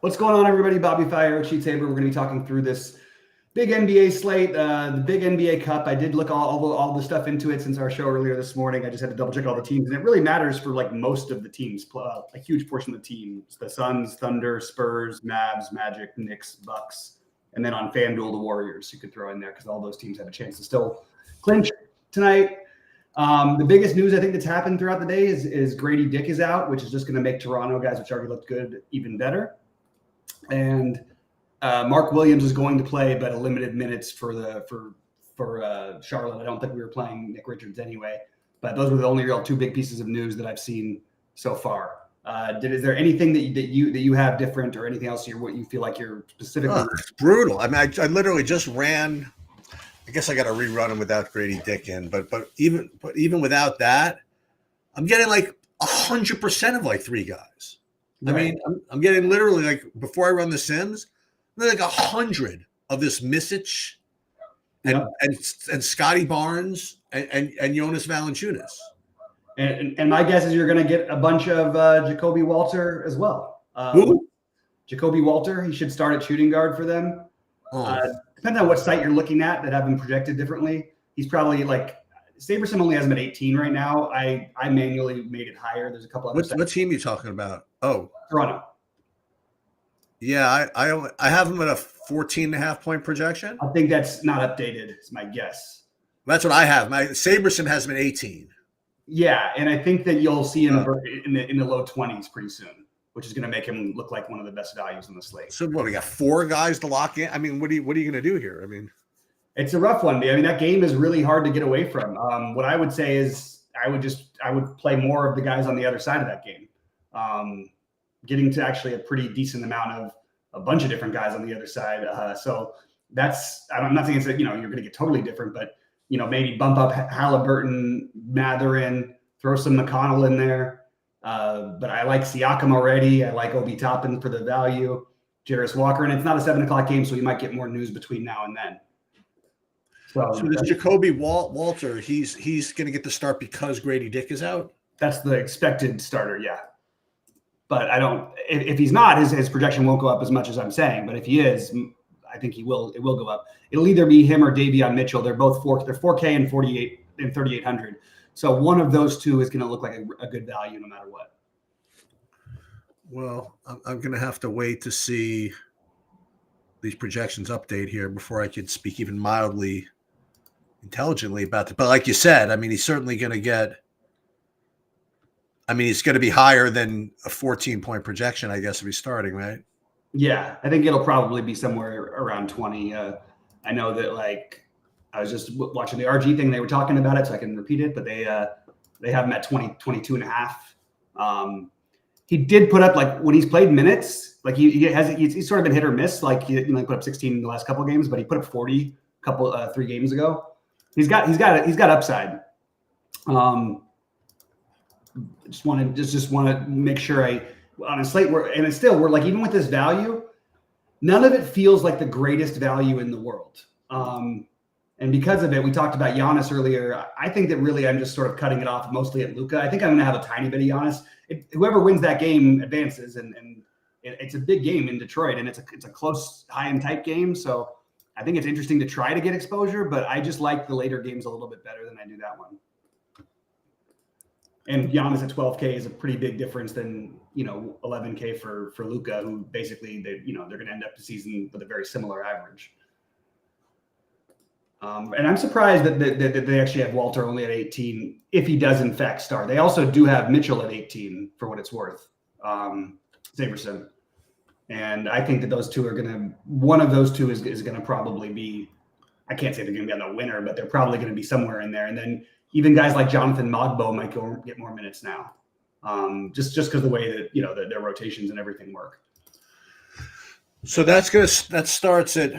What's going on, everybody? Bobby Fire, Cheat Saber. We're going to be talking through this big NBA slate, the big NBA Cup. I did look all the stuff into it since our show earlier this morning. I just had to double check all the teams, and it really matters for like most of the teams, a huge portion of the teams: the Suns, Thunder, Spurs, Mavs, Magic, Knicks, Bucks, and then on FanDuel, the Warriors you could throw in there because all those teams have a chance to still clinch tonight. The biggest news I think that's happened throughout the day is Grady Dick is out, which is just going to make Toronto guys, which already looked good, even better. And Mark Williams is going to play, but a limited minutes for Charlotte. I don't think we were playing Nick Richards anyway. But those were the only real two big pieces of news that I've seen so far. Is there anything that you have different, or anything else what you feel like you're specifically? It's brutal. I mean, I literally just ran. I guess I got to rerun them without Grady Dick in, but even without that, I'm getting like 100% of like three guys. Right. I mean, I'm getting literally like before I run the Sims, I'm like 100 of this Misic and Scotty Barnes and Jonas Valanciunas. And my guess is you're going to get a bunch of Jacoby Walter as well. Who? Jacoby Walter. He should start at shooting guard for them. Depends on what site you're looking at that have been projected differently. He's probably like Saberson only has him at 18 right now. I manually made it higher. There's a couple other. What team are you talking about? Oh, Toronto. Yeah, I have him at a 14.5 point projection. I think that's not updated. Is my guess. That's what I have. My Saberson has him at 18. Yeah, and I think that you'll see him in the low 20s pretty soon, which is going to make him look like one of the best values on the slate. So what, we got four guys to lock in? I mean, what are you going to do here? I mean, it's a rough one. I mean, that game is really hard to get away from. What I would say is I would play more of the guys on the other side of that game, getting to actually a pretty decent amount of a bunch of different guys on the other side. So I'm not saying it's you're going to get totally different, but maybe bump up Halliburton, Mathurin, throw some McConnell in there. But I like Siakam already. I like Obi Toppin for the value, Jarris Walker, and it's not a 7:00 game, so you might get more news between now and then. So this Jacoby Walter, he's going to get the start because Grady Dick is out? That's the expected starter, yeah. But I don't. If he's not, his projection won't go up as much as I'm saying. But if he is, I think he will. It will go up. It'll either be him or Davion Mitchell. They're both they're 4K and 48 and 3,800. So one of those two is going to look like a good value no matter what. Well, I'm going to have to wait to see these projections update here before I can speak even mildly intelligently about it. But like you said, I mean, he's certainly going to get. I mean, he's going to be higher than a 14-point projection, I guess, if he's starting, right? Yeah, I think it'll probably be somewhere around 20. I know that I was just watching the RG thing. They were talking about it, so I can repeat it. But they have him at 20, 22 and a half. He did put up when he's played minutes, he's sort of been hit or miss. He put up 16 in the last couple of games, but he put up 40 3 games ago. He's got upside. Just want to make sure on a slate we're even with this value, none of it feels like the greatest value in the world. And because of it, we talked about Giannis earlier. I think that really I'm just sort of cutting it off mostly at Luka. I think I'm going to have a tiny bit of Giannis. Whoever wins that game advances, and it's a big game in Detroit, and it's a close, high and tight game. So I think it's interesting to try to get exposure, but I just like the later games a little bit better than I do that one. And Giannis at 12K is a pretty big difference than 11K for Luka, who basically they're going to end up the season with a very similar average. And I'm surprised that they actually have Walter only at 18 if he does in fact start. They also do have Mitchell at 18 for what it's worth, Saberson. And I think that those two one of those two is going to probably be, I can't say they're going to be on the winner, but they're probably going to be somewhere in there. And then even guys like Jonathan Mogbo might get more minutes now, just because the way that their rotations and everything work. So that starts at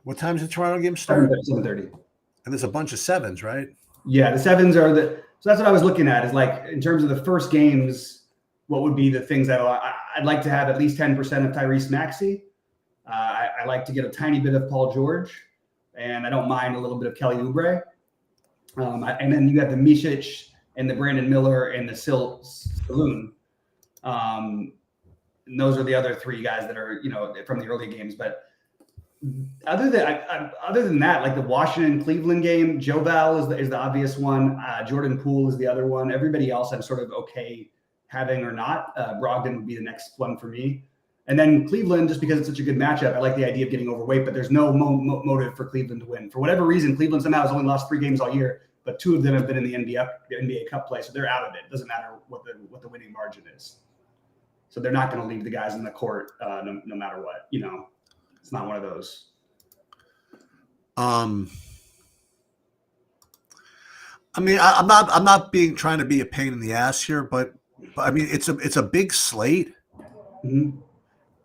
what time does the Toronto game start? 7:30. And there's a bunch of sevens, right? Yeah, the sevens are so that's what I was looking at is in terms of the first games, what would be the things that I'd like to have at least 10% of Tyrese Maxey. I like to get a tiny bit of Paul George, and I don't mind a little bit of Kelly Oubre. And then you have the Micic and the Brandon Miller and the Saloon. those are the other three guys that are, from the early games. But other than that, like the Washington Cleveland game, Joe Val is the obvious one. Jordan Poole is the other one. Everybody else I'm sort of okay having or not. Brogdon would be the next one for me. And then Cleveland, just because it's such a good matchup, I like the idea of getting overweight, but there's no motive for Cleveland to win. For whatever reason, Cleveland somehow has only lost 3 games all year, but 2 of them have been in the NBA Cup play, so they're out of it. It doesn't matter what the winning margin is. So they're not going to leave the guys in the court no matter what. It's not one of those. I mean, I'm not trying to be a pain in the ass here, but I mean, it's a big slate. Mm-hmm.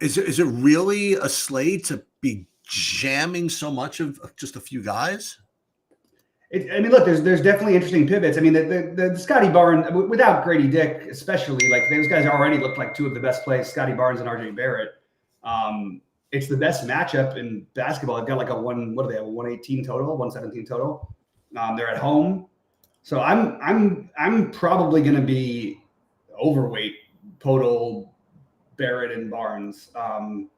Is it really a slate to be jamming so much of just a few guys? Look, there's definitely interesting pivots. I mean, the Scotty Barnes, without Grady Dick, especially, like those guys already look like 2 of the best plays, Scotty Barnes and RJ Barrett. It's the best matchup in basketball. They've got like a 118 total, 117 total. They're at home, so I'm probably going to be overweight total Barrett and Barnes. And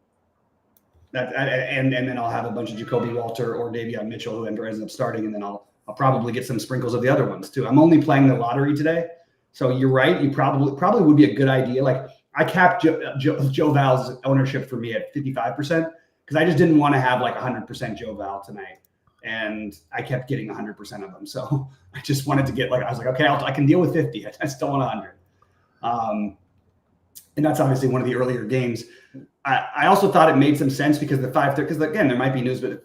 then I'll have a bunch of Jacoby Walter or Davion Mitchell who ends up starting, and then I'll probably get some sprinkles of the other ones too. I'm only playing the lottery today, so you're right. You probably would be a good idea. Like I capped Joe Val's ownership for me at 55% because I just didn't want to have like 100% Joe Val tonight, and I kept getting 100% of them. So I just wanted to get I was like, okay, I can deal with 50. I still want 100. And that's obviously one of the earlier games. I also thought it made some sense because because again, there might be news, but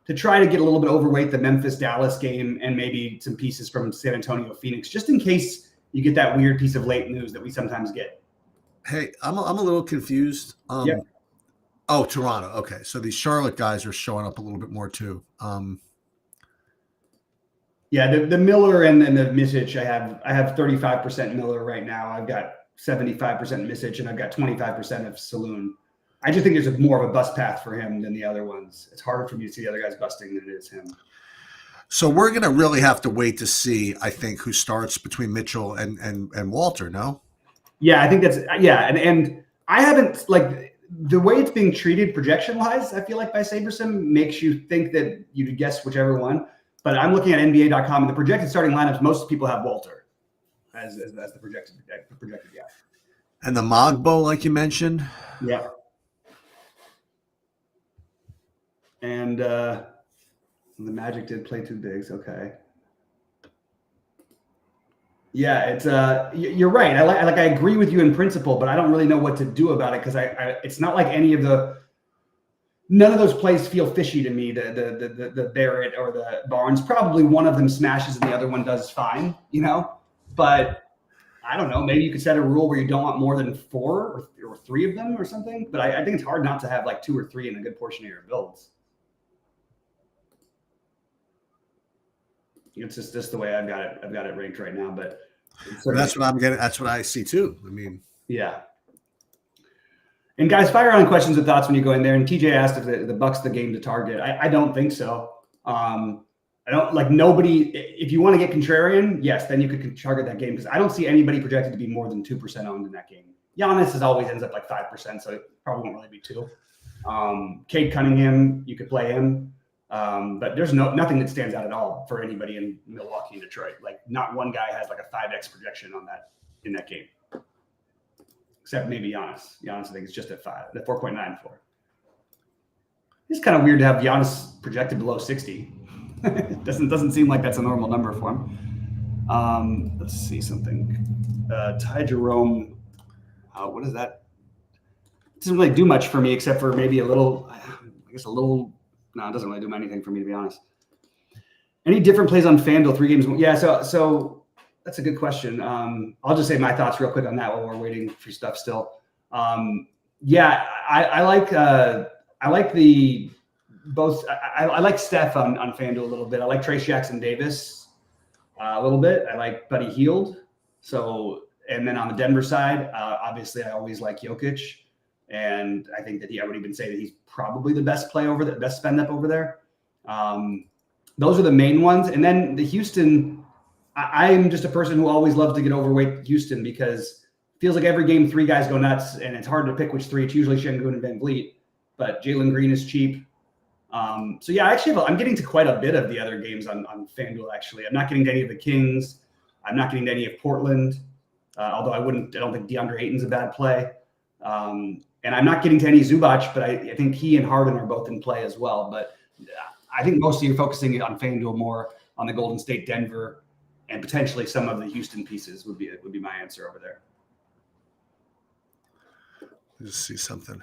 to try to get a little bit overweight the Memphis-Dallas game and maybe some pieces from San Antonio-Phoenix, just in case you get that weird piece of late news that we sometimes get. Hey, I'm a little confused. Yeah. Oh, Toronto. Okay, so these Charlotte guys are showing up a little bit more too. Yeah, the Miller and the Misic, I have 35% Miller right now. I've got 75% Misic, and I've got 25% of Saloon. I just think there's more of a bust path for him than the other ones. It's harder for me to see the other guys busting than it is him. So we're going to really have to wait to see, I think, who starts between Mitchell and Walter, no? Yeah, I think and I haven't, like, the way it's being treated projection-wise, I feel like by SaberSim makes you think that you'd guess whichever one. But I'm looking at NBA.com, and the projected starting lineups, most people have Walter as the projected guy. And the Mogbo, like you mentioned? Yeah. And the Magic did play 2 bigs. Okay. Yeah, it's you're right. I agree with you in principle, but I don't really know what to do about it because it's not like none of those plays feel fishy to me. The Barrett or the Barnes, probably one of them smashes and the other one does fine, But I don't know. Maybe you could set a rule where you don't want more than 4 or 3 of them or something. But I think it's hard not to have like 2 or 3 in a good portion of your builds. It's just the way I've got it ranked right now. But that's what I'm getting. That's what I see too. I mean, yeah. And guys, fire on questions and thoughts when you go in there. And TJ asked if the Bucks the game to target. I don't think so. I don't like nobody. If you want to get contrarian, yes, then you could target that game because I don't see anybody projected to be more than 2% owned in that game. Giannis always ends up like 5%, so it probably won't really be 2. Cade Cunningham, you could play him. But there's nothing that stands out at all for anybody in Milwaukee and Detroit. Like not one guy has like a 5x projection in that game. Except maybe Giannis. Giannis, I think, is just at 5, at 4.94. It's kind of weird to have Giannis projected below 60. It doesn't seem like that's a normal number for him. Let's see something. Ty Jerome. What is that? It doesn't really do much for me except for maybe a little. No, it doesn't really do anything for me, to be honest. Any different plays on FanDuel 3 games? Yeah, so that's a good question. I'll just say my thoughts real quick on that while we're waiting for stuff still. Yeah, I like the both. I like Steph on FanDuel a little bit. I like Trace Jackson Davis a little bit. I like Buddy Hield. So, and then on the Denver side, obviously I always like Jokic. And I think that I would even say that he's probably the best play over best spend up over there. Those are the main ones. And then the Houston, I am just a person who always loves to get overweight Houston because feels like every game 3 guys go nuts, and it's hard to pick which 3. It's usually Şengün and Van Vliet, but Jalen Green is cheap. So yeah, I'm getting to quite a bit of the other games on FanDuel. Actually, I'm not getting to any of the Kings. I'm not getting to any of Portland. Although I don't think DeAndre Ayton's a bad play. And I'm not getting to any Zubac, but I think he and Harden are both in play as well. But I think most of you are focusing on FanDuel more on the Golden State, Denver, and potentially some of the Houston pieces would be my answer over there. Let's see something.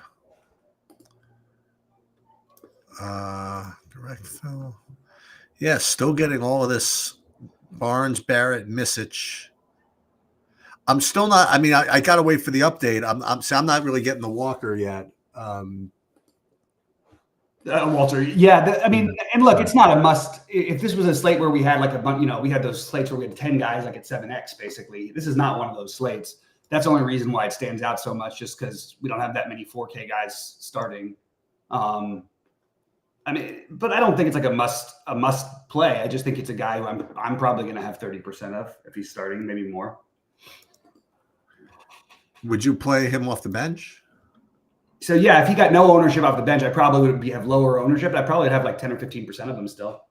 Direct fill. Yeah, still getting all of this Barnes, Barrett, Misic. I'm still not. I mean, I gotta wait for the update. I'm not really getting the Walker yet. Walter, yeah. I mean, and look, it's not a must. If this was a slate where we had like a bunch, we had those slates where we had 10 guys like at 7x, basically. This is not one of those slates. That's the only reason why it stands out so much, just because we don't have that many 4K guys starting. I mean, but I don't think it's like a must play. I just think it's a guy who I'm probably going to have 30% of if he's starting, maybe more. Would you play him off the bench? So yeah, if he got no ownership off the bench, I probably would have lower ownership. But I probably would have like 10 or 15% of them still.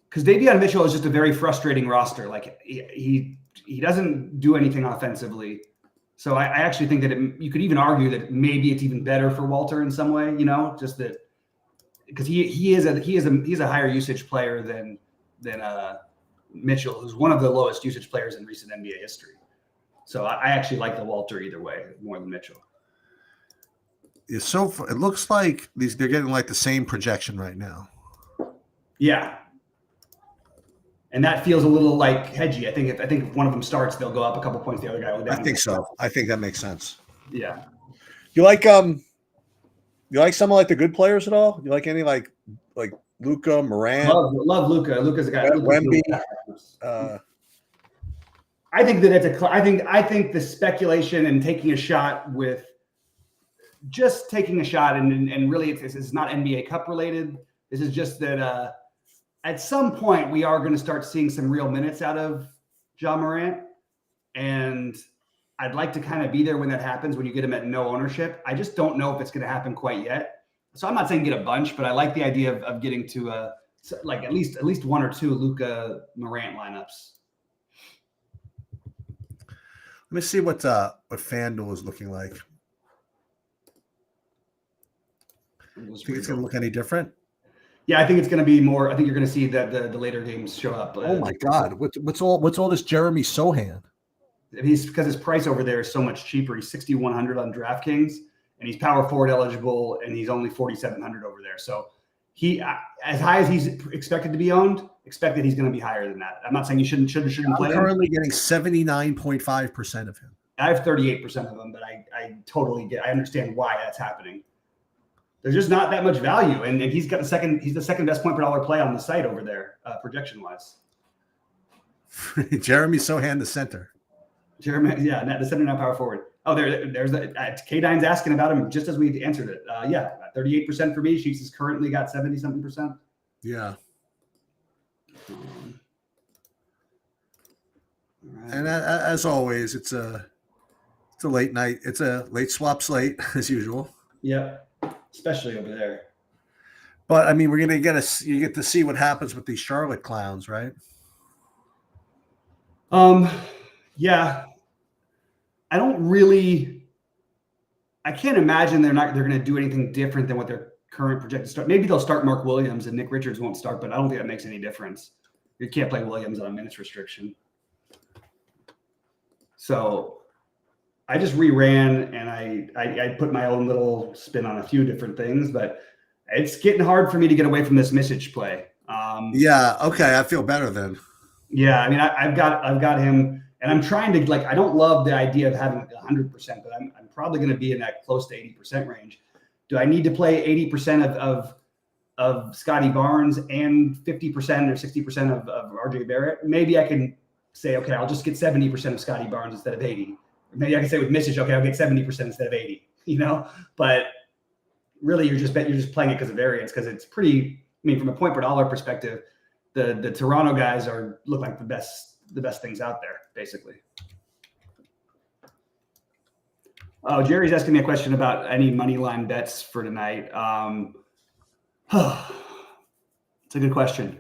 Because Davion Mitchell is just a very frustrating roster. Like he doesn't do anything offensively. So I actually think that you could even argue that maybe it's even better for Walter in some way. Just that because he is a higher usage player than Mitchell, who's one of the lowest usage players in recent NBA history. So I actually like the Walter either way more than Mitchell. Yeah, so it looks like they're getting like the same projection right now. Yeah, and that feels a little like hedgy. I think if one of them starts, they'll go up a couple points. The other guy will down. I think so. I think that makes sense. Yeah. You like someone like the good players at all? You like any like Luka, Morant? Love Luka. Luka's a guy. Wemby. I think that I think the speculation and taking a shot with just taking a shot and really this is not NBA Cup related. This is just that at some point we are going to start seeing some real minutes out of Ja Morant, and I'd like to kind of be there when that happens, when you get him at no ownership. I just don't know if it's going to happen quite yet. So I'm not saying get a bunch, but I like the idea of getting to like at least 1 or 2 Luka Morant lineups. Let me see what FanDuel is looking like. Think it's going to look any different? Yeah, I think it's going to be more. I think you're going to see that the later games show up. Oh my God! What's all this Jeremy Sohan? Because his price over there is so much cheaper. He's 6,100 on DraftKings, and he's power forward eligible, and he's only 4,700 over there. So he, as high as he's expected to be owned, expect that he's going to be higher than that. I'm not saying you shouldn't play him. I'm currently getting 79.5% of him. I have 38% of him, but I totally I understand why that's happening. There's just not that much value, and he's got he's the second best point per dollar play on the site over there, projection wise. Jeremy Sohan, the center. Jeremy, yeah, the center now power forward. Oh, there's K-Dine's asking about him just as we answered it. Yeah, 38% for me. Sheets has currently got 70-something%. Yeah. Right. And as always, it's a late night. It's a late swap slate as usual. Yeah. Especially over there. But I mean, you get to see what happens with these Charlotte clowns, right? Yeah. I can't imagine they're going to do anything different than what their current projected start. Maybe they'll start Mark Williams and Nick Richards won't start, but I don't think that makes any difference. You can't play Williams on a minutes restriction. So I just reran and I put my own little spin on a few different things, but it's getting hard for me to get away from this Misic play. Yeah. Okay. I feel better then. Yeah. I mean, I've got him, and I'm trying to I don't love the idea of having 100%, but I'm probably going to be in that close to 80% range. Do I need to play 80% of Scotty Barnes and 50% or 60% of RJ Barrett? Maybe I can say, okay, I'll just get 70% of Scotty Barnes instead of 80. Maybe I can say with Misic, okay, I'll get 70% instead of 80, but really you're just playing it because of variance, because it's pretty, I mean, from a point per dollar perspective, the Toronto guys look like the best things out there, basically. Oh, Jerry's asking me a question about any money line bets for tonight. It's a good question.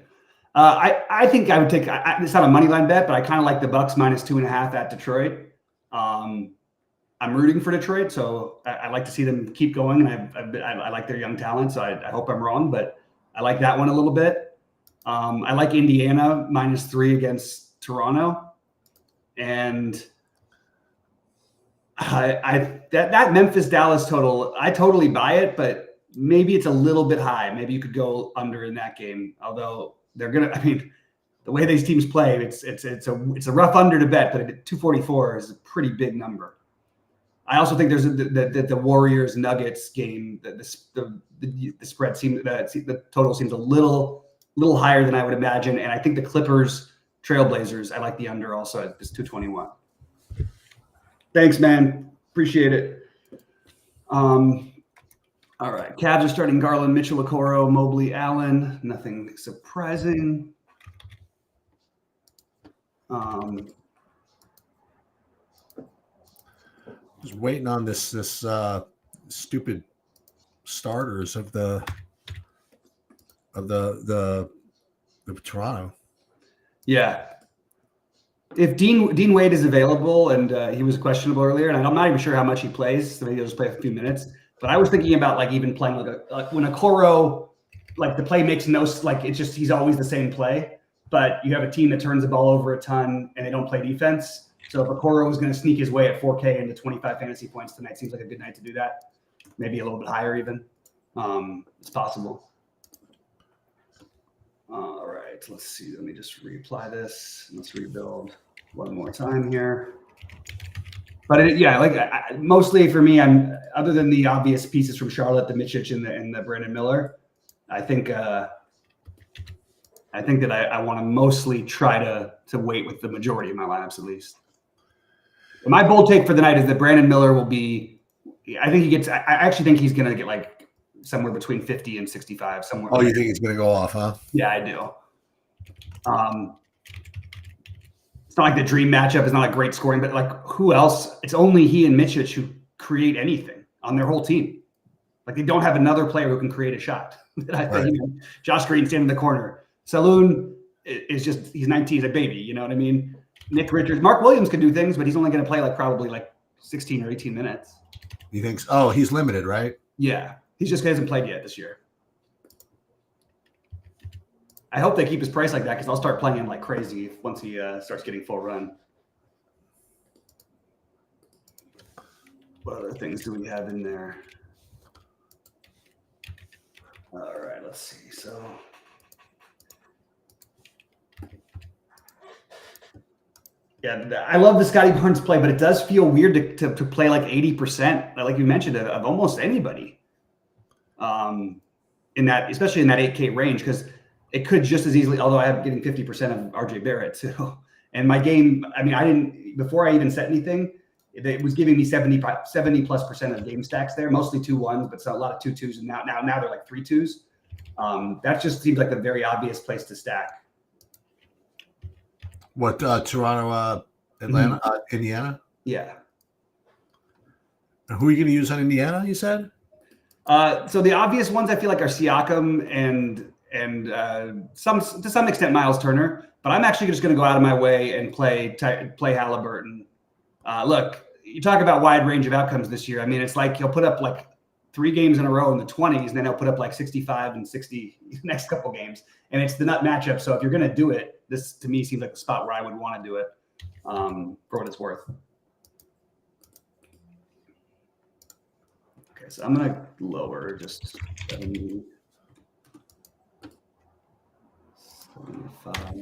I think I would take. It's not a money line bet, but I kind of like the Bucks -2.5 at Detroit. I'm rooting for Detroit, so I like to see them keep going, and I like their young talent. So I hope I'm wrong, but I like that one a little bit. I like Indiana -3 against Toronto, and that Memphis Dallas total, I totally buy it, but maybe it's a little bit high. Maybe you could go under in that game. Although they're gonna, I mean, the way these teams play, it's a rough under to bet, but 244 is a pretty big number. I also think there's the Warriors Nuggets game. The spread seems the total seems a little higher than I would imagine, and I think the Clippers Trailblazers, I like the under also at this 221. Thanks, man. Appreciate it. All right. Cavs are starting Garland, Mitchell, Okoro, Mobley, Allen. Nothing surprising. Just waiting on this stupid starters of the Toronto. Yeah. If Dean Wade is available, and he was questionable earlier, and I'm not even sure how much he plays, so maybe he'll just play a few minutes. But I was thinking about like even playing like when Okoro, like the play makes no, like it's just he's always the same play. But you have a team that turns the ball over a ton and they don't play defense. So if Okoro was going to sneak his way at 4K into 25 fantasy points tonight, seems like a good night to do that. Maybe a little bit higher even. It's possible. All right, let's see. Let me just reapply this. Let's rebuild one more time here. But mostly for me, I'm other than the obvious pieces from Charlotte, the Mitchich and the Brandon Miller. I think that I want to mostly try to wait with the majority of my lineups at least. And my bold take for the night is that Brandon Miller will be. I actually think he's going to get like somewhere between 50 and 65. Somewhere. Oh, you think he's going to go off, huh? Yeah, I do. It's not like the dream matchup. It's not a great scoring, but like who else? It's only he and Mitchich who create anything on their whole team. Like they don't have another player who can create a shot. Right. Josh Green standing in the corner. Saloon is just, he's 19, he's a baby. You know what I mean? Nick Richards, Mark Williams could do things, but he's only going to play probably 16 or 18 minutes. You think so? Oh, he's limited, right? Yeah. He hasn't played yet this year. I hope they keep his price like that because I'll start playing him like crazy once he starts getting full run. What other things do we have in there? All right, let's see. So yeah, I love the Scotty Barnes play, but it does feel weird to play like 80%, like you mentioned, of almost anybody. In that, especially in that 8K range, because it could just as easily, although I am getting 50% of RJ Barrett too. And my game, I mean, before I even set anything, it was giving me 70+% of game stacks there, mostly 2-1s, but a lot of 2-2s. And now they're like 3-2s. That just seems like a very obvious place to stack. What, Toronto, Atlanta, Indiana? Yeah. Who are you going to use on Indiana, you said? So the obvious ones I feel like are Siakam and to some extent Miles Turner, but I'm actually just going to go out of my way and play Halliburton. Look, you talk about wide range of outcomes this year. I mean, it's like he'll put up like 3 games in a row in the 20s, and then he'll put up like 65 and 60 the next couple games. And it's the nut matchup. So if you're going to do it, this to me seems like the spot where I would want to do it for what it's worth. Okay, so I'm going to lower just 70. 75.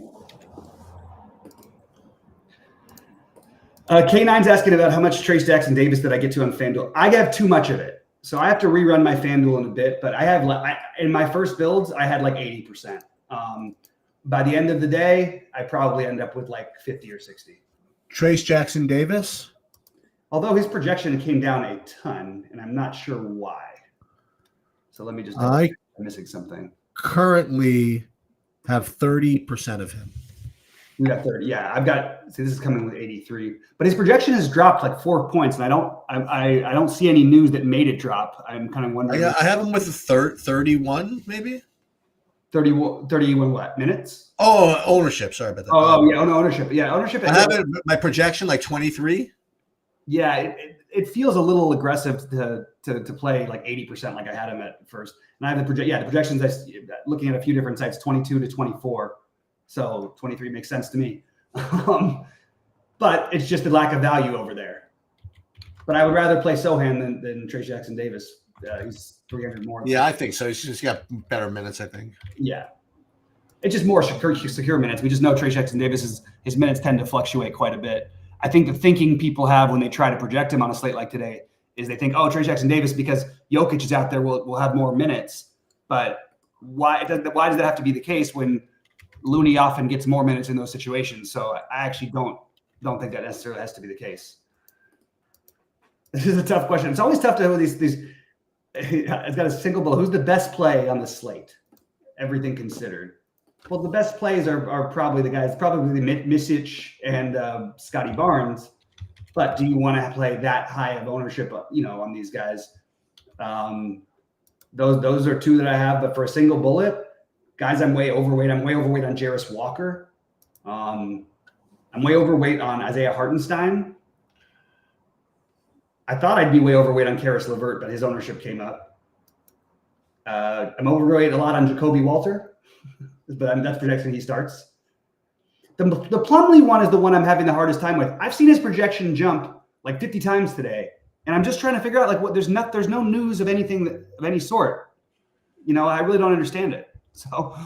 K9's asking about how much Trace Jackson Davis did I get to on FanDuel. I have too much of it. So I have to rerun my FanDuel in a bit, but in my first builds, I had like 80%. By the end of the day, I probably end up with like 50 or 60. Trace Jackson Davis? Although his projection came down a ton, and I'm not sure why. So let me just, I'm missing something. Currently have 30% of him. We got 30. Yeah, I've got. See, this is coming with 83, but his projection has dropped like 4 points, and I don't see any news that made it drop. I'm kind of wondering. I have him with a 31, maybe 31 what minutes? Oh, ownership. Sorry about that. Oh yeah, ownership. Yeah, ownership. I have it. My projection like 23. Yeah, it feels a little aggressive to play like 80% like I had him at first. And I have the projections. Looking at a few different sites, 22 to 24. So 23 makes sense to me. But it's just the lack of value over there. But I would rather play Sohan than Trace Jackson Davis. He's 300 more. Yeah, I think so. He's just got better minutes, I think. Yeah. It's just more secure minutes. We just know Trace Jackson Davis, his minutes tend to fluctuate quite a bit. I think the thinking people have when they try to project him on a slate like today is they think, oh, Trace Jackson Davis, because Jokic is out there, will have more minutes. But why does that have to be the case when Looney often gets more minutes in those situations? So I actually don't think that necessarily has to be the case. This is a tough question. It's always tough to have these. It's got a single bullet. Who's the best play on the slate? Everything considered. Well, the best plays are probably the guys, probably Misic and Scotty Barnes. But do you want to play that high of ownership, on these guys? Those are two that I have. But for a single bullet, guys, I'm way overweight. I'm way overweight on Jarris Walker. I'm way overweight on Isaiah Hartenstein. I thought I'd be way overweight on Karis LeVert, but his ownership came up. I'm overweight a lot on Jacoby Walter. But that's projection he starts. The Plumlee one is the one I'm having the hardest time with. I've seen his projection jump like 50 times today, and I'm just trying to figure out like what. There's no news of anything of any sort. I really don't understand it. So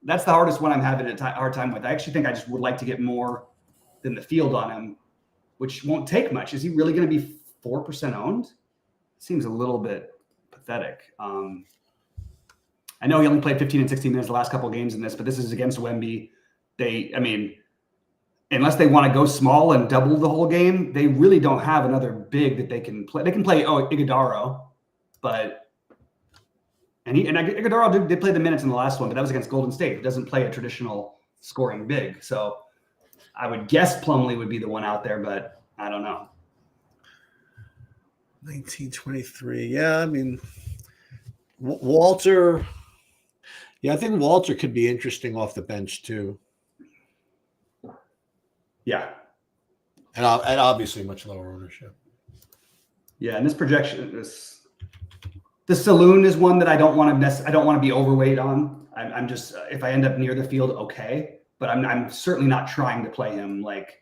that's the hardest one I'm having a hard time with. I actually think I just would like to get more than the field on him, which won't take much. Is he really going to be 4% owned? Seems a little bit pathetic. I know he only played 15 and 16 minutes the last couple of games in this, but this is against Wemby. Unless they want to go small and double the whole game, they really don't have another big that they can play. They can play Iguodala, and Iguodala did play the minutes in the last one, but that was against Golden State. It doesn't play a traditional scoring big, so I would guess Plumlee would be the one out there, but I don't know. 1923, yeah. Walter. Yeah, I think Walter could be interesting off the bench too. Yeah, and obviously much lower ownership. Yeah, and this projection the Saloon is one that I don't want to be overweight on. I'm just if I end up near the field, okay, but I'm certainly not trying to play him like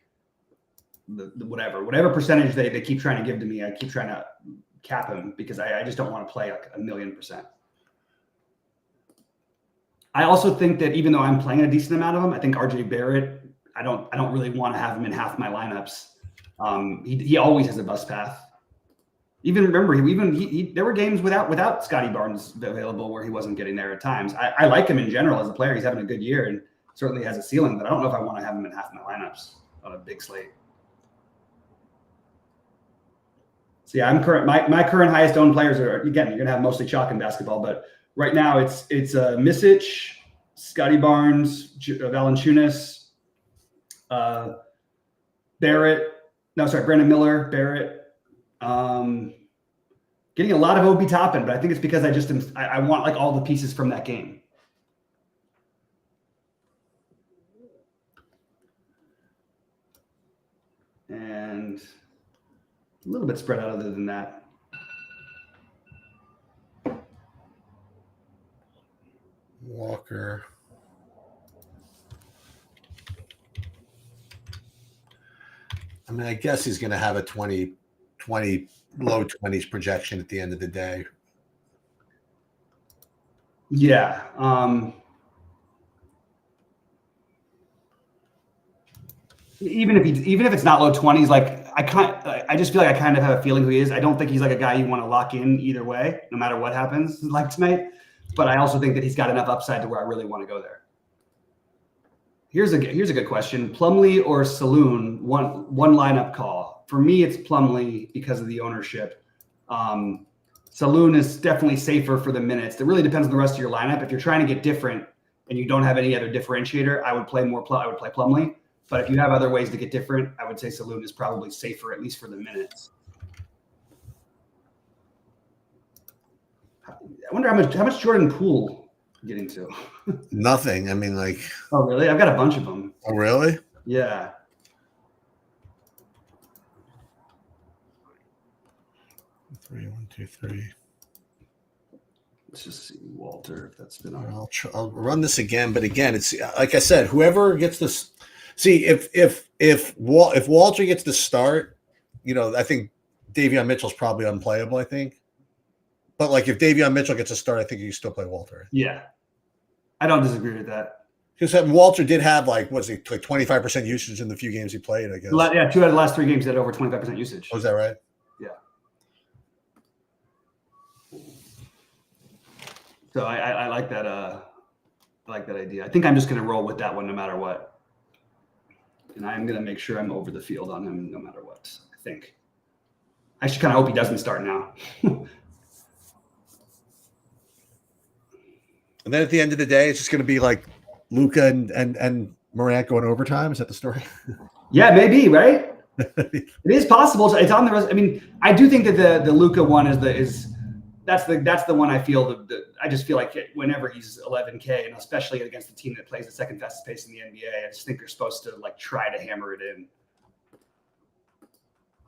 whatever percentage they keep trying to give to me. I keep trying to cap him because I just don't want to play like 1,000,000%. I also think that even though I'm playing a decent amount of him, I think RJ Barrett, I don't really want to have him in half my lineups. He always has a bust path. Even remember, there were games without Scotty Barnes available where he wasn't getting there at times. I like him in general as a player. He's having a good year and certainly has a ceiling, but I don't know if I want to have him in half my lineups on a big slate. So yeah, my current highest owned players are, again, you're gonna have mostly chalk in basketball, but right now it's Misic, Scotty Barnes, Valanciunas, Brandon Miller, Barrett. Getting a lot of Obi Toppin, but I think it's because I want like all the pieces from that game. And a little bit spread out other than that. Walker. I guess he's going to have a 20, low 20s projection at the end of the day. Yeah. Even if it's not low 20s, like I just feel like I kind of have a feeling who he is. I don't think he's like a guy you want to lock in either way, no matter what happens like tonight. But I also think that he's got enough upside to where I really want to go there. Here's a good question: Plumlee or Saloon? One lineup call for me. It's Plumlee because of the ownership. Saloon is definitely safer for the minutes. It really depends on the rest of your lineup. If you're trying to get different and you don't have any other differentiator, I would play Plumlee. But if you have other ways to get different, I would say Saloon is probably safer, at least for the minutes. I wonder how much Jordan Poole getting to. Nothing. I mean, like. Oh, really? I've got a bunch of them. Oh, really? Yeah. Three, 1, 2, 3. Let's just see Walter if that's been on. I'll run this again, but again, it's like I said, whoever gets this. See, if Walter gets the start, I think Davion Mitchell's probably unplayable. I think, but like if Davion Mitchell gets a start, I think you can still play Walter. Yeah, I don't disagree with that. Because Walter did have like 25% usage in the few games he played. I guess. Yeah, 2 out of the last 3 games had over 25% usage. Was that right? Yeah. So I like that. I like that idea. I think I'm just going to roll with that one no matter what. And I'm going to make sure I'm over the field on him no matter what. I think. I should kind of hope he doesn't start now. And then at the end of the day, it's just going to be like Luka and Morant going overtime. Is that the story? Yeah, maybe, right? It is possible. It's on the. I mean, I do think that the Luka one that's the one I feel I just feel like whenever he's 11K, and especially against the team that plays the second fastest pace in the NBA, I just think they're supposed to like try to hammer it in.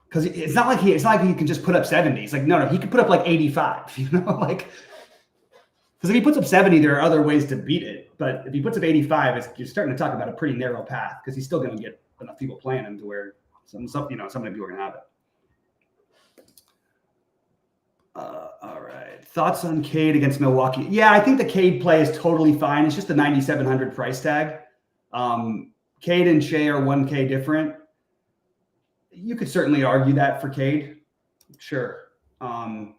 Because it's not like he can just put up 70. It's like no, he can put up like 85. Like because if he puts up 70, there are other ways to beat it. But if he puts up 85, you're starting to talk about a pretty narrow path because he's still going to get enough people playing him to where some many people are going to have it. All right. Thoughts on Cade against Milwaukee? Yeah, I think the Cade play is totally fine. It's just the 9,700 price tag. Cade and Shea are 1K different. You could certainly argue that for Cade. Sure. I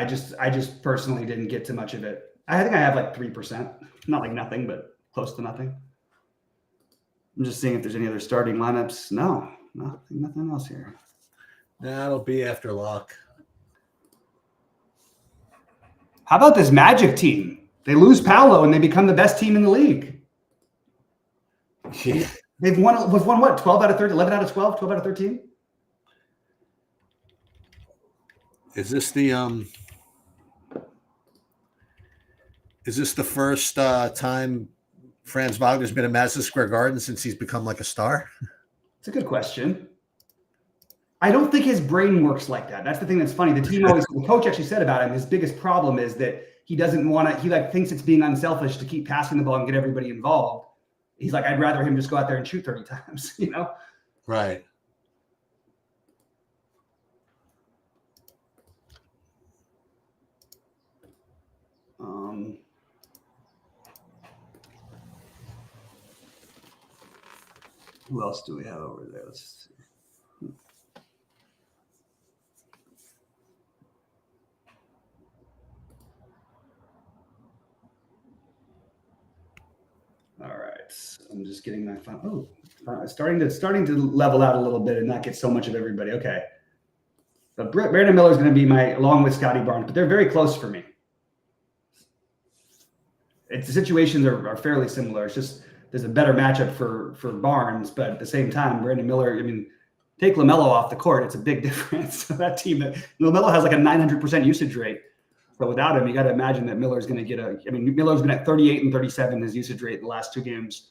just personally didn't get to much of it. I think I have like 3%. Not like nothing, but close to nothing. I'm just seeing if there's any other starting lineups. No, nothing else here. That'll be after lock. How about this Magic team? They lose Paolo and they become the best team in the league. Yeah. They've won what? 12 out of 13, 11 out of 12, 12 out of 13? Is this the first time Franz Wagner's been at Madison Square Garden since he's become like a star? It's a good question. I don't think his brain works like that. That's the thing that's funny. The coach actually said about him, his biggest problem is that he doesn't want to, he thinks it's being unselfish to keep passing the ball and get everybody involved. He's like, I'd rather him just go out there and shoot 30 times, Right. Who else do we have over there? Let's see. All right, I'm just getting my phone. Oh, starting to level out a little bit and not get so much of everybody. Okay, but Brandon Miller is going to be along with Scotty Barnes, but they're very close for me. The situations are fairly similar. It's just there's a better matchup for Barnes, but at the same time, Brandon Miller. I mean, take LaMelo off the court, it's a big difference. That team, LaMelo has like a 900% usage rate. But without him, you got to imagine that Miller's going to get Miller's been at 38 and 37 his usage rate in the last 2 games.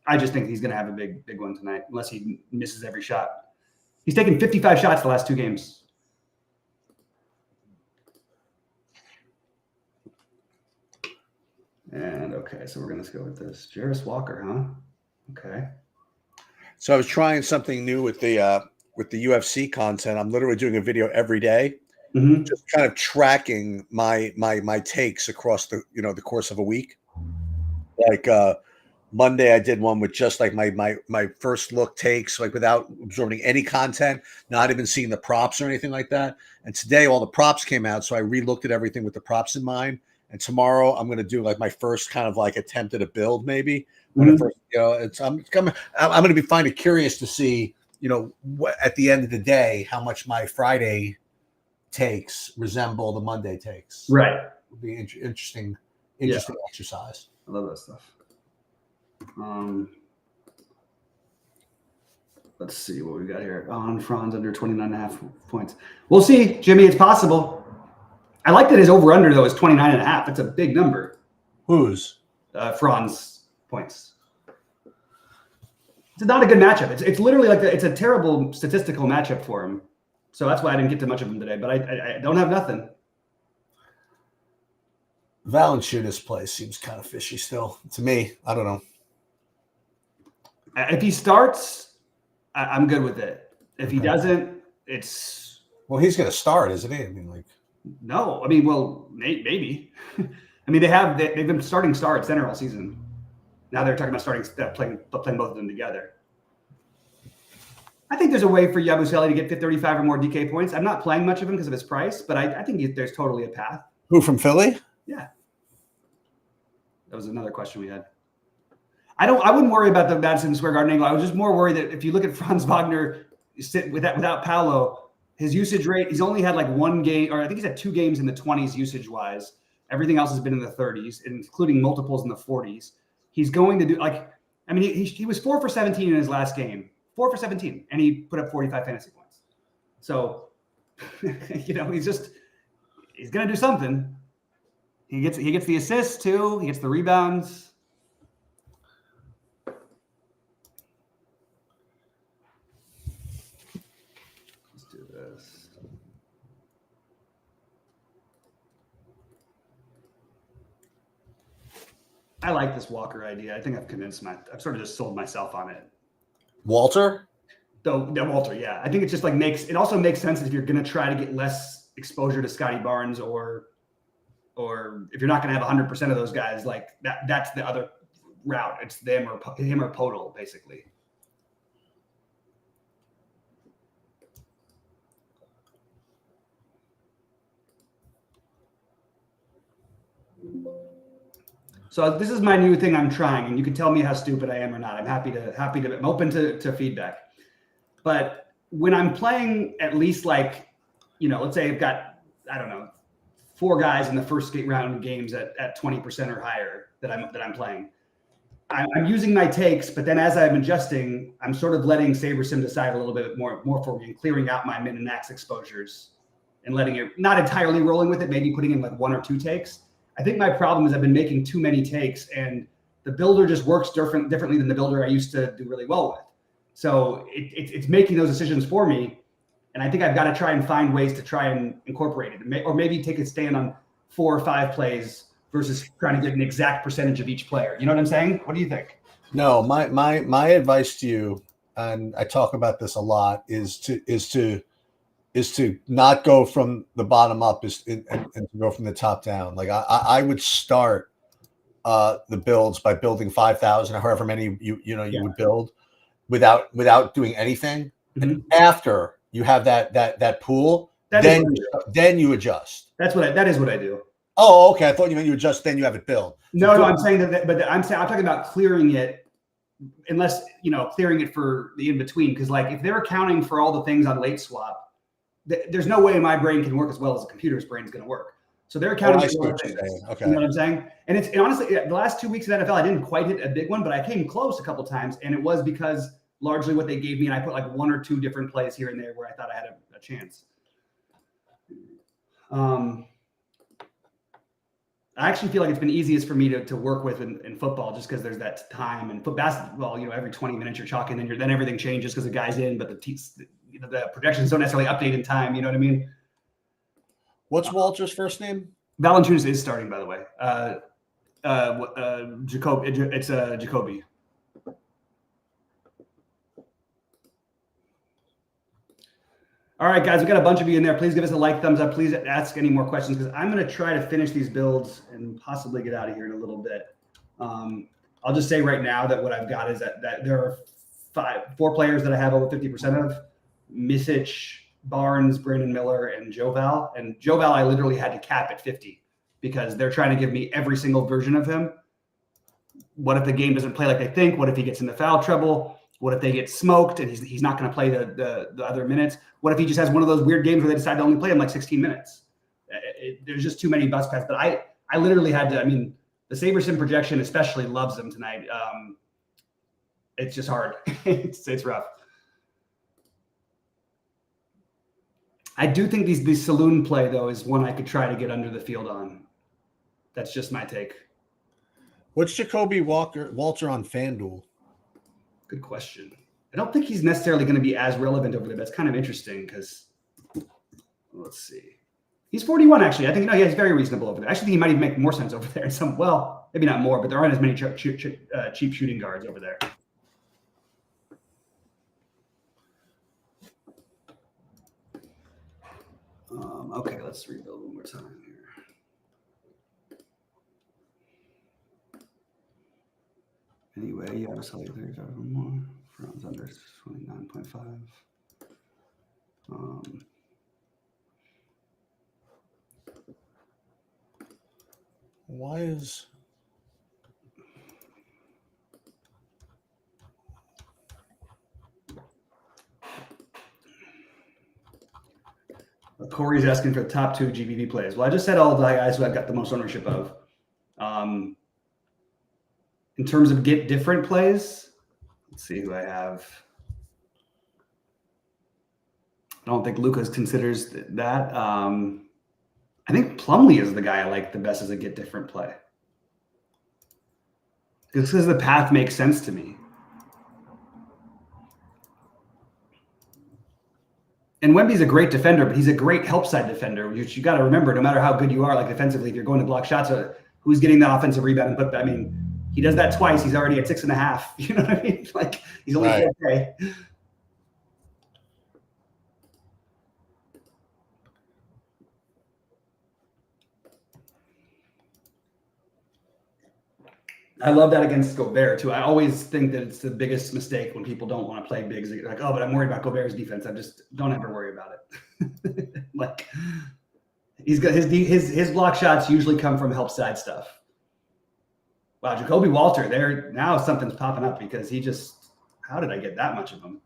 I just think he's going to have a big one tonight, unless he misses every shot. He's taken 55 shots the last 2 games. And okay, so we're going to go with this. Jarris Walker, huh? Okay. So I was trying something new with the UFC content. I'm literally doing a video every day. Mm-hmm. Just kind of tracking my takes across the course of a week. Like Monday, I did one with just like my first look takes, like without absorbing any content, not even seeing the props or anything like that. And today, all the props came out, so I re-looked at everything with the props in mind. And tomorrow, I'm going to do like my first kind of like attempt at a build, maybe. When first, I'm going to be finding it curious to see, at the end of the day, how much my Friday takes resemble the Monday takes. Right. It'll be interesting exercise. I love that stuff. Let's see what we got here. On Franz under 29.5 points. We'll see, Jimmy. It's possible. I like that his over-under, though, is 29.5. That's a big number. Whose? Franz points. It's not a good matchup. It's literally like it's a terrible statistical matchup for him. So that's why I didn't get to much of him today. But I don't have nothing. Valanciunas play seems kind of fishy still to me. I don't know. If he starts, I'm good with it. If he doesn't, it's he's going to start, isn't he? I mean, like no. I mean, well, maybe. I mean, they've been starting star at center all season. Now they're talking about playing both of them together. I think there's a way for Yabusele to get 35 or more DK points. I'm not playing much of him because of his price, but I think there's totally a path. Who from Philly? Yeah. That was another question we had. I wouldn't worry about the Madison Square Garden angle. I was just more worried that if you look at Franz Wagner without Paolo, his usage rate, he's only had like one game, or I think he's had 2 games in the 20s usage-wise. Everything else has been in the 30s, including multiples in the 40s. He's going to do he was 4 for 17 in his last game, 4 for 17, and he put up 45 fantasy points. So, he's going to do something. He gets the assists too. He gets the rebounds. Let's do this. I like this Walker idea. I think I've sort of just sold myself on it. Walter? Walter, yeah. I think it just it also makes sense if you're going to try to get less exposure to Scotty Barnes or if you're not going to have 100% of those guys, like that's the other route. It's him or Podol, basically. So this is my new thing I'm trying, and you can tell me how stupid I am or not. I'm I'm open to feedback. But when I'm playing at least let's say I've got, 4 guys in the first round of games at 20% or higher that I'm playing. I'm using my takes, but then as I'm adjusting, I'm sort of letting SaberSim decide a little bit more for me and clearing out my min and max exposures and letting it, not entirely rolling with it, maybe putting in like 1 or 2 takes. I think my problem is I've been making too many takes, and the builder just works differently than the builder I used to do really well with. So it's making those decisions for me. And I think I've got to try and find ways to try and incorporate it, or maybe take a stand on 4 or 5 plays versus trying to get an exact percentage of each player. You know what I'm saying? What do you think? No, my advice to you, and I talk about this a lot, is to not go from the bottom up and to go from the top down. Like I would start the builds by building 5,000 or however many you would build without doing anything. Mm-hmm. And after you have that pool, then you adjust. That is what I do. Oh, okay. I thought you meant you adjust, then you have it built. No, I'm saying I'm talking about clearing it, unless clearing it for the in between. Because like if they're accounting for all the things on late swap, there's no way my brain can work as well as a computer's brain is going to work. So they're accounting for all things. Okay. You know what I'm saying? And honestly, the last 2 weeks of NFL, I didn't quite hit a big one, but I came close a couple times, and it was because largely what they gave me, and I put like 1 or 2 different plays here and there where I thought I had a chance. I actually feel like it's been easiest for me to work with in football, just because there's that time. And basketball, every 20 minutes you're chalking, then everything changes because the guy's in, but the projections don't necessarily update in time. You know what I mean? What's Walter's first name? Valanciunas is starting, by the way. Jacoby. It's Jacoby. All right, guys, we got a bunch of you in there. Please give us a like, thumbs up. Please ask any more questions, because I'm going to try to finish these builds and possibly get out of here in a little bit. I'll just say right now that what I've got is that there are 4 players that I have over 50% of: Misic, Barnes, Brandon Miller, and Joe Val. And Joe Val, I literally had to cap at 50 because they're trying to give me every single version of him. What if the game doesn't play like they think? What if he gets into foul trouble? What if they get smoked and he's not going to play the other minutes? What if he just has one of those weird games where they decide to only play him like 16 minutes? There's just too many bus pads. But I literally had to. I mean, the SaberSim projection especially loves him tonight. It's just hard. It's rough. I do think the saloon play, though, is one I could try to get under the field on. That's just my take. What's Jacoby Walter on FanDuel? Good question. I don't think he's necessarily going to be as relevant over there. That's kind of interesting because, let's see. He's 41, actually. I think, no, yeah, he's very reasonable over there. Actually, he might even make more sense over there. Well, maybe not more, but there aren't as many cheap shooting guards over there. Okay, let's rebuild one more time here. Anyway, yeah, I'll tell you 35 or more. Rounds under 29.5. Why is Corey's asking for the top 2 GBV plays. Well, I just said all the guys who I've got the most ownership of. In terms of get different plays, let's see who I have. I don't think Lucas considers that. I think Plumlee is the guy I like the best as a get different play. Because the path makes sense to me. And Wemby's a great defender, but he's a great help side defender. You got to remember, no matter how good you are, like defensively, if you're going to block shots, who's getting the offensive rebound and put? I mean, he does that twice. He's already at 6.5. You know what I mean? Like he's only right. okay. I love that against Gobert too. I always think that it's the biggest mistake when people don't want to play bigs. Like, oh, but I'm worried about Gobert's defense. I just don't ever worry about it. Like he's got his block shots usually come from help side stuff. Wow, Jacoby Walter, there now something's popping up because he just, how did I get that much of him?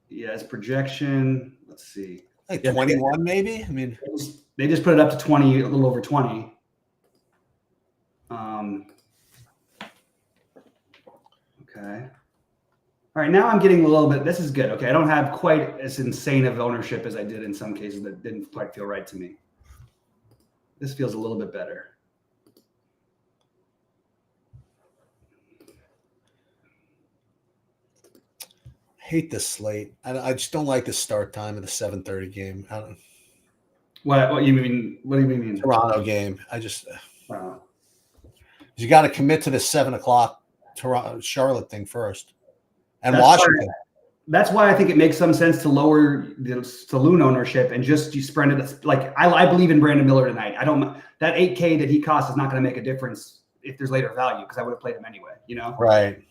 Yeah, his projection, let's see. Like 21 maybe? I mean, they just put it up to 20, a little over 20. Okay. All right, now I'm getting a little bit, this is good. Okay, I don't have quite as insane of ownership as I did in some cases that didn't quite feel right to me. This feels a little bit better. hate this slate. I just don't like the start time of the 7:30 game. I don't. What you mean? What do you mean? Toronto game. I just. Wow. You got to commit to the 7:00 Toronto Charlotte thing first, and That's Washington. That's why I think it makes some sense to lower the saloon ownership and just you spread it. Like I believe in Brandon Miller tonight. I don't that $8K that he costs is not going to make a difference if there's later value because I would have played him anyway. You know, Right.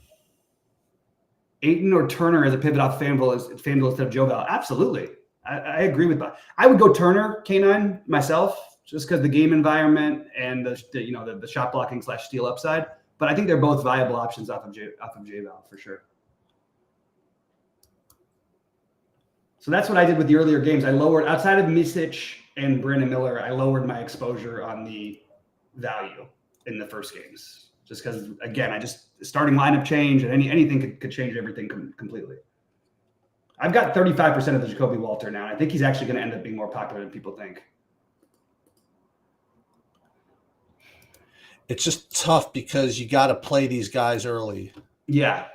Ayton or Turner as a pivot off FanDuel instead of Joe Val. Absolutely, I agree with that. I would go Turner K9 myself just because the game environment and the shot blocking / steal upside. But I think they're both viable options off of J Val for sure. So that's what I did with the earlier games. I lowered, outside of Misic and Brandon Miller, I lowered my exposure on the value in the first games. Just because, again, starting lineup change and anything could change everything completely. I've got 35% of the Jacoby Walter now. And I think he's actually going to end up being more popular than people think. It's just tough because you got to play these guys early. Yeah.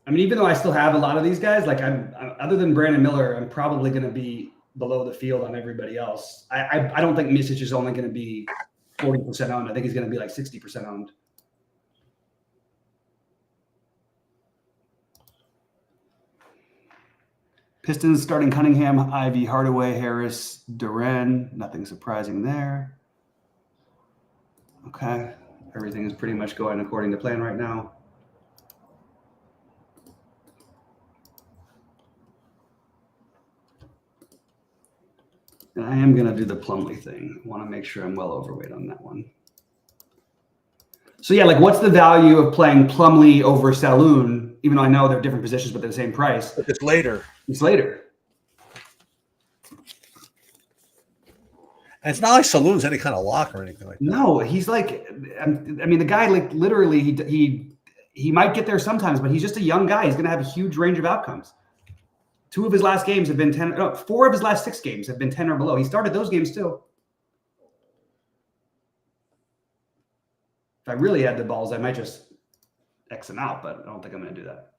I mean, even though I still have a lot of these guys, like I'm other than Brandon Miller, I'm probably going to be below the field on everybody else. I don't think Misic is only going to be 40% owned. I think he's going to be like 60% owned. Pistons starting Cunningham, Ivy, Hardaway, Harris, Duren. Nothing surprising there. Okay. Everything is pretty much going according to plan right now. And I am going to do the Plumlee thing. I want to make sure I'm well overweight on that one. So yeah, like what's the value of playing Plumlee over Saloon, even though I know they're different positions, but they're the same price? It's later. It's later. And it's not like Saloon's any kind of lock or anything like that. No, he's like, I mean, the guy like literally he he might get there sometimes, but he's just a young guy. He's going to have a huge range of outcomes. 2 of his last games have been 10. No, 4 of his last 6 games have been 10 or below. He started those games too. If I really had the balls, I might just X him out, but I don't think I'm going to do that.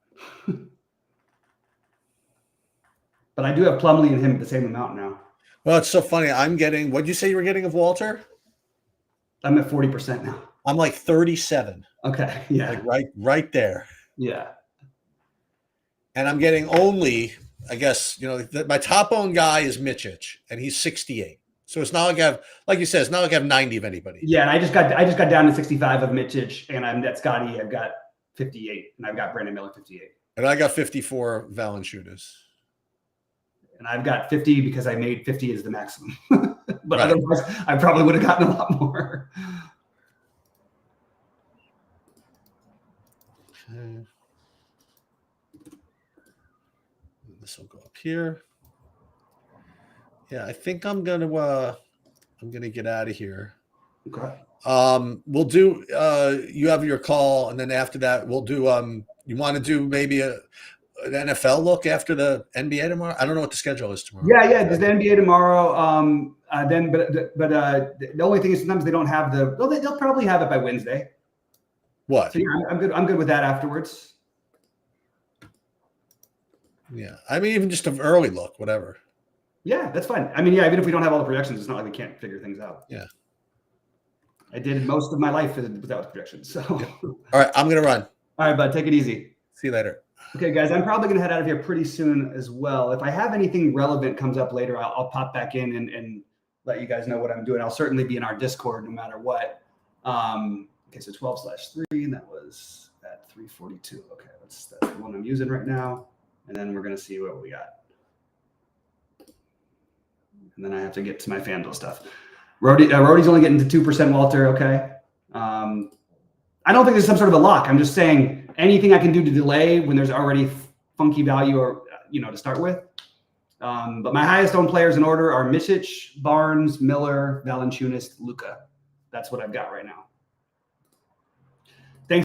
But I do have Plumlee and him the same amount now. Well, it's so funny. I'm getting, what'd you say you were getting of Walter? I'm at 40% now. I'm like 37. Okay. Yeah. Like right there. Yeah. And I'm getting only, I guess, my top owned guy is Mitchich, and he's 68. So it's not like I have, like you said, it's not like I have 90 of anybody. Yeah, and I just got down to 65 of Mitchich, and I'm at Scotty. I've got 58, and I've got Brandon Miller 58. And I got 54 Valanciunas. And I've got 50 because I made 50 as the maximum. But otherwise, I probably would have gotten a lot more. Okay. This will go up here. Yeah, I think I'm gonna get out of here. Okay. We'll do you have your call, and then after that we'll do you want to do maybe an NFL look after the NBA tomorrow? I don't know what the schedule is tomorrow. Yeah, there's the NBA tomorrow. But the only thing is sometimes they don't have they'll probably have it by Wednesday. What? So yeah, I'm good with that afterwards. Yeah, I mean, even just an early look, whatever. Yeah, that's fine. I mean, yeah, even if we don't have all the projections, it's not like we can't figure things out. Yeah. I did most of my life without projections. So. Yeah. All right, I'm gonna run. All right, bud. Take it easy. See you later. Okay, guys, I'm probably going to head out of here pretty soon as well. If I have anything relevant comes up later, I'll pop back in and let you guys know what I'm doing. I'll certainly be in our Discord no matter what. Okay, so 12/3, and that was at 342. Okay, that's the one I'm using right now. And then we're going to see what we got. And then I have to get to my FanDuel stuff. Rhodey's only getting to 2%, Walter. Okay. I don't think there's some sort of a lock. I'm just saying anything I can do to delay when there's already funky value or, to start with. But my highest owned players in order are Mitchich, Barnes, Miller, Valanciunas, Luka. That's what I've got right now.